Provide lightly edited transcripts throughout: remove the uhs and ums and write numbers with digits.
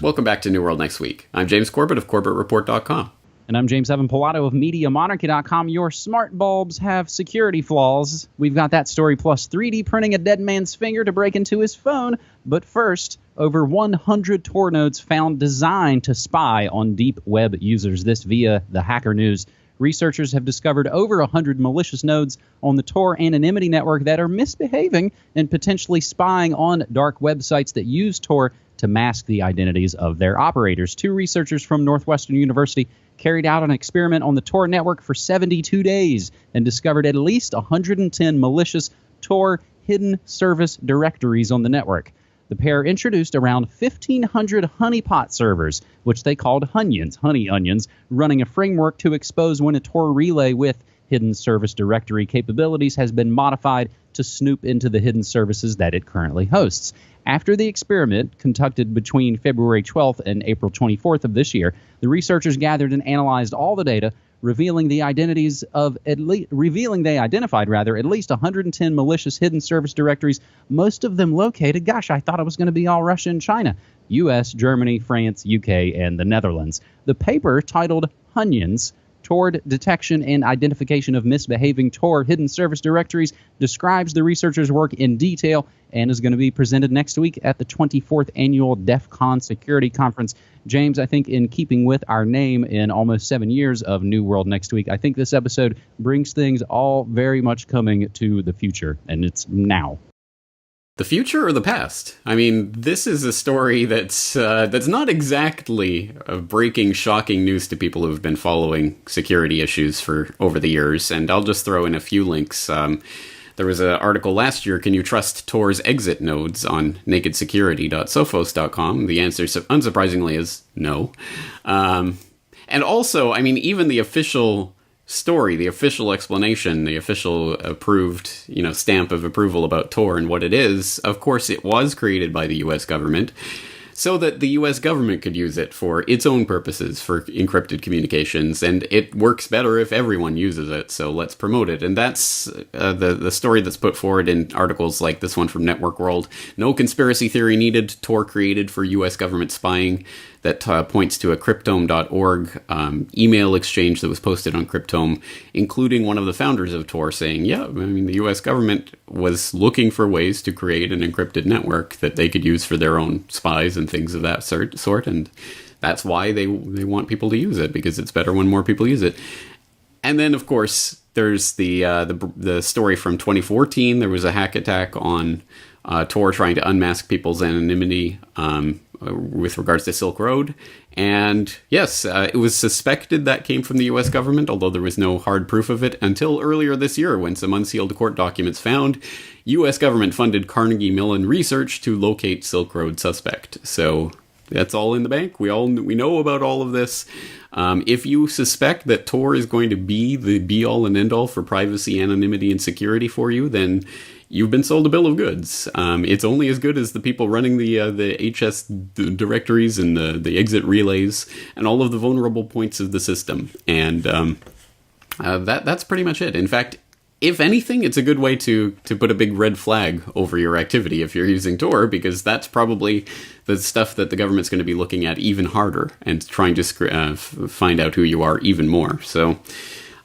Welcome back to New World Next Week. I'm James Corbett of CorbettReport.com. And I'm James Evan Pilato of MediaMonarchy.com. Your smart bulbs have security flaws. We've got that story plus 3D printing a dead man's finger to break into his phone. But first, over 100 Tor nodes found designed to spy on deep web users. This via the Hacker News. Researchers have discovered over 100 malicious nodes on the Tor anonymity network that are misbehaving and potentially spying on dark websites that use Tor to mask the identities of their operators. Two researchers from Northwestern University carried out an experiment on the Tor network for 72 days and discovered at least 110 malicious Tor hidden service directories on the network. The pair introduced around 1,500 honeypot servers, which they called Hunions, honey onions, running a framework to expose when a Tor relay with hidden service directory capabilities has been modified to snoop into the hidden services that it currently hosts. After the experiment, conducted between February 12th and April 24th of this year, the researchers gathered and analyzed all the data, revealing they identified at least 110 malicious hidden service directories, most of them located, I thought it was going to be all Russia and China, US, Germany, France, UK, and the Netherlands. The paper, titled Hunions, Toward Detection and Identification of Misbehaving Tor Hidden Service Directories, describes the researchers' work in detail and is going to be presented next week at the 24th Annual DEF CON Security Conference. James, I think in keeping with our name in almost 7 years of New World Next Week, I think this episode brings things all very much coming to the future, and it's now. The future or the past? I mean, this is a story that's not exactly breaking, shocking news to people who've been following security issues for over the years. And I'll just throw in a few links. There was an article last year, can you trust Tor's exit nodes on nakedsecurity.sophos.com? The answer, unsurprisingly, is no. And also, I mean, even the official story, the official explanation, the official approved, stamp of approval about Tor and what it is, of course it was created by the US government so that the US government could use it for its own purposes, for encrypted communications, and it works better if everyone uses it, so let's promote it. And that's the story that's put forward in articles like this one from Network World. No conspiracy theory needed, Tor created for US government spying. That points to a Cryptome.org email exchange that was posted on Cryptome, including one of the founders of Tor saying, the US government was looking for ways to create an encrypted network that they could use for their own spies and things of that sort, and that's why they want people to use it, because it's better when more people use it. And then, of course, there's the story from 2014. There was a hack attack on Tor trying to unmask people's anonymity with regards to Silk Road. And yes, it was suspected that came from the US government, although there was no hard proof of it until earlier this year when some unsealed court documents found US government-funded Carnegie Mellon research to locate Silk Road suspect. So that's all in the bank. We know about all of this. If you suspect that Tor is going to be the be-all and end-all for privacy, anonymity, and security for you, then you've been sold a bill of goods. It's only as good as the people running the HS directories and the exit relays and all of the vulnerable points of the system. And that's pretty much it. In fact, if anything, it's a good way to put a big red flag over your activity if you're using Tor, because that's probably the stuff that the government's going to be looking at even harder and trying to find out who you are even more. So,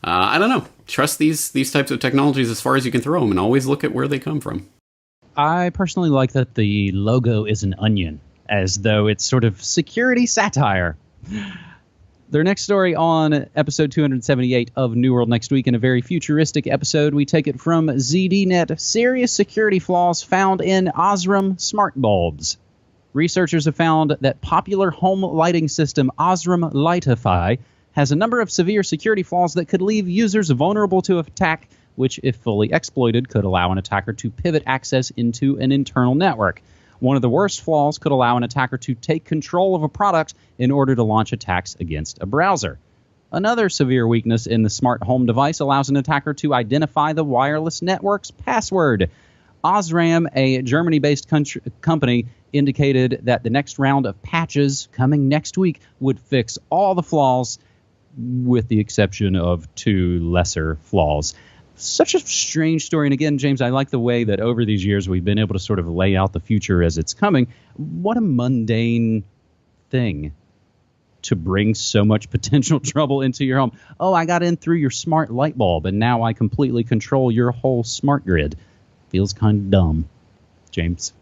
I don't know. Trust these types of technologies as far as you can throw them, and always look at where they come from. I personally like that the logo is an onion, as though it's sort of security satire. Their next story on episode 278 of New World Next Week, in a very futuristic episode, we take it from ZDNet. Serious security flaws found in Osram smart bulbs. Researchers have found that popular home lighting system Osram Lightify has a number of severe security flaws that could leave users vulnerable to attack, which, if fully exploited, could allow an attacker to pivot access into an internal network. One of the worst flaws could allow an attacker to take control of a product in order to launch attacks against a browser. Another severe weakness in the smart home device allows an attacker to identify the wireless network's password. Osram, a Germany-based company, indicated that the next round of patches coming next week would fix all the flaws, with the exception of two lesser flaws. Such a strange story. And again, James, I like the way that over these years we've been able to sort of lay out the future as it's coming. What a mundane thing to bring so much potential trouble into your home. Oh, I got in through your smart light bulb, and now I completely control your whole smart grid. Feels kind of dumb. James?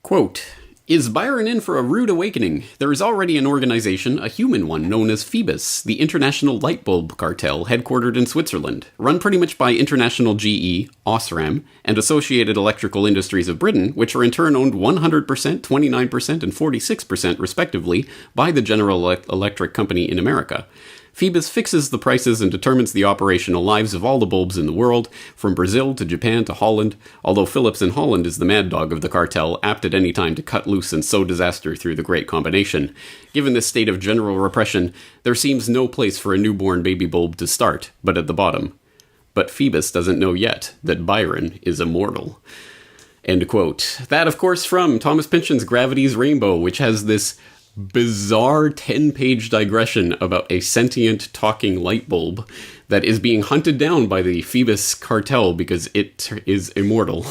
Quote, is Byron in for a rude awakening? There is already an organization, a human one, known as Phoebus, the International Light Bulb Cartel, headquartered in Switzerland, run pretty much by International GE, Osram, and Associated Electrical Industries of Britain, which are in turn owned 100%, 29%, and 46%, respectively, by the General Electric Company in America. Phoebus fixes the prices and determines the operational lives of all the bulbs in the world, from Brazil to Japan to Holland, although Philips in Holland is the mad dog of the cartel, apt at any time to cut loose and sow disaster through the Great Combination. Given this state of general repression, there seems no place for a newborn baby bulb to start, but at the bottom. But Phoebus doesn't know yet that Byron is immortal. End quote. That, of course, from Thomas Pynchon's Gravity's Rainbow, which has this bizarre 10-page digression about a sentient talking light bulb that is being hunted down by the Phoebus cartel because it is immortal.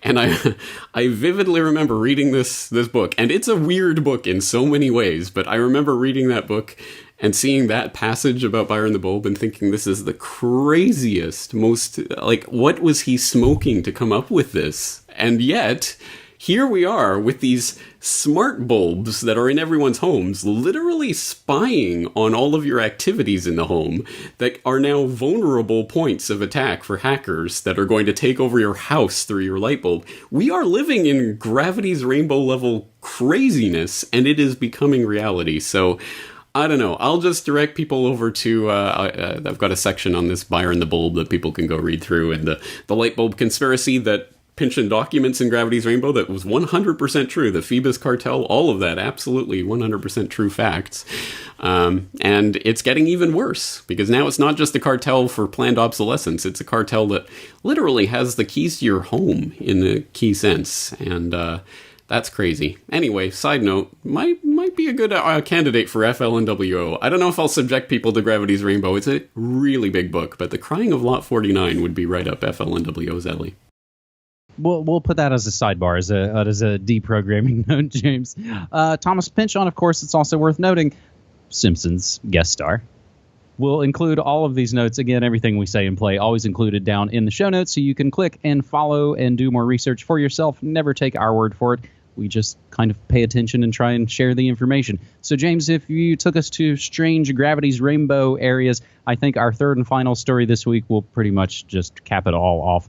And I vividly remember reading this book, and it's a weird book in so many ways, but I remember reading that book and seeing that passage about Byron the Bulb and thinking this is the craziest, most, like, what was he smoking to come up with this? And yet, here we are with these smart bulbs that are in everyone's homes, literally spying on all of your activities in the home that are now vulnerable points of attack for hackers that are going to take over your house through your light bulb. We are living in Gravity's Rainbow level craziness, and it is becoming reality. So I don't know. I'll just direct people over to, I've got a section on this Byron the Bulb that people can go read through, and the light bulb conspiracy that Pynchon documents in Gravity's Rainbow that was 100% true. The Phoebus cartel, all of that, absolutely 100% true facts. And it's getting even worse, because now it's not just a cartel for planned obsolescence. It's a cartel that literally has the keys to your home in the key sense. And that's crazy. Anyway, side note, might be a good candidate for FLNWO. I don't know if I'll subject people to Gravity's Rainbow. It's a really big book, but The Crying of Lot 49 would be right up FLNWO's alley. We'll put that as a sidebar, as a deprogramming note, James. Thomas Pynchon, of course, it's also worth noting, Simpsons guest star. We'll include all of these notes, again, everything we say and play, always included down in the show notes, so you can click and follow and do more research for yourself. Never take our word for it. We just kind of pay attention and try and share the information. So, James, if you took us to strange Gravity's Rainbow areas, I think our third and final story this week will pretty much just cap it all off.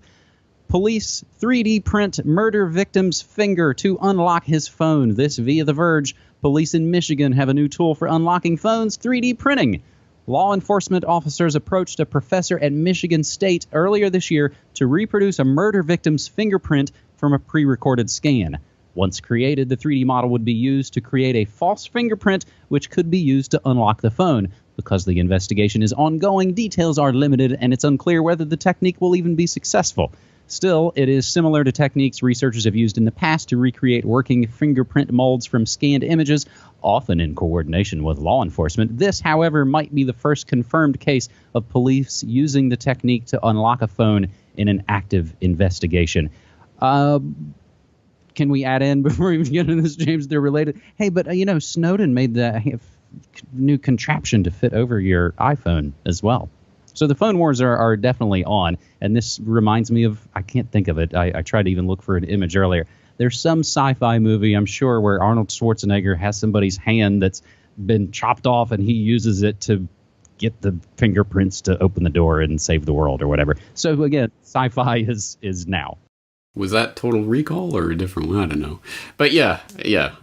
Police 3D print murder victim's finger to unlock his phone. This via The Verge. Police in Michigan have a new tool for unlocking phones, 3D printing. Law enforcement officers approached a professor at Michigan State earlier this year to reproduce a murder victim's fingerprint from a pre-recorded scan. Once created, the 3D model would be used to create a false fingerprint, which could be used to unlock the phone. Because the investigation is ongoing, details are limited, and it's unclear whether the technique will even be successful. Still, it is similar to techniques researchers have used in the past to recreate working fingerprint molds from scanned images, often in coordination with law enforcement. This, however, might be the first confirmed case of police using the technique to unlock a phone in an active investigation. Can we add in, before we even get into this, James, they're related? Hey, but, Snowdon made the new contraption to fit over your iPhone as well. So the phone wars are definitely on, and this reminds me of, I can't think of it. I tried to even look for an image earlier. There's some sci-fi movie, I'm sure, where Arnold Schwarzenegger has somebody's hand that's been chopped off, and he uses it to get the fingerprints to open the door and save the world or whatever. So again, sci-fi is now. Was that Total Recall or a different one? I don't know. But yeah,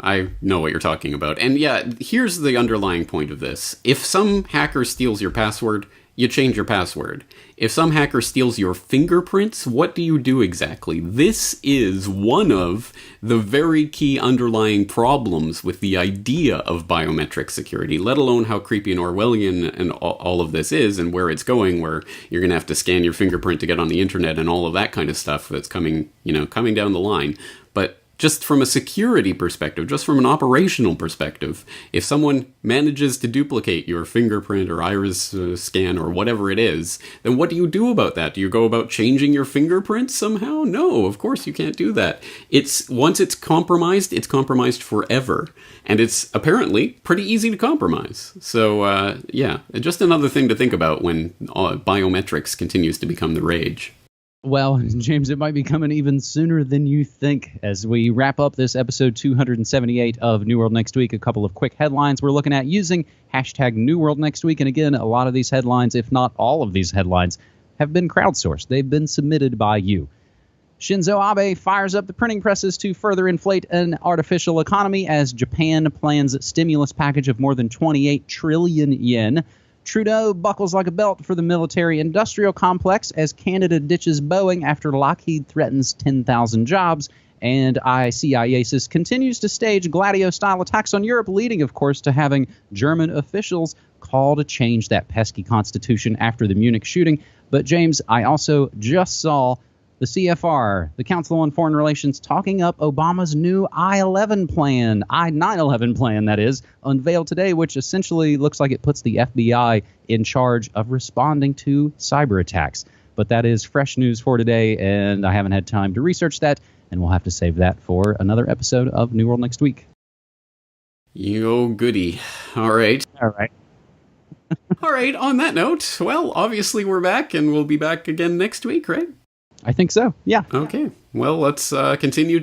I know what you're talking about. And yeah, here's the underlying point of this. If some hacker steals your password, you change your password. If some hacker steals your fingerprints, what do you do exactly? This is one of the very key underlying problems with the idea of biometric security, let alone how creepy and Orwellian and all of this is and where it's going, where you're going to have to scan your fingerprint to get on the internet and all of that kind of stuff that's coming down the line. But just from a security perspective, just from an operational perspective, if someone manages to duplicate your fingerprint or iris scan or whatever it is, then what do you do about that? Do you go about changing your fingerprint somehow? No, of course you can't do that. Once it's compromised forever. And it's apparently pretty easy to compromise. So, yeah, just another thing to think about when biometrics continues to become the rage. Well, James, it might be coming even sooner than you think. As we wrap up this episode 278 of New World Next Week, a couple of quick headlines we're looking at using hashtag New World Next Week. And again, a lot of these headlines, if not all of these headlines, have been crowdsourced. They've been submitted by you. Shinzo Abe fires up the printing presses to further inflate an artificial economy as Japan plans a stimulus package of more than 28 trillion yen. Trudeau buckles like a belt for the military-industrial complex as Canada ditches Boeing after Lockheed threatens 10,000 jobs. And ICIASIS continues to stage Gladio-style attacks on Europe, leading, of course, to having German officials call to change that pesky constitution after the Munich shooting. But, James, I also just saw the CFR, the Council on Foreign Relations, talking up Obama's new I-11 plan, I-9/11 plan, that is, unveiled today, which essentially looks like it puts the FBI in charge of responding to cyber attacks. But that is fresh news for today, and I haven't had time to research that, and we'll have to save that for another episode of New World Next Week. Yo, goody. All right. All right. All right, on that note, well, obviously we're back, and we'll be back again next week, right? I think so, yeah. Okay, well, let's continue to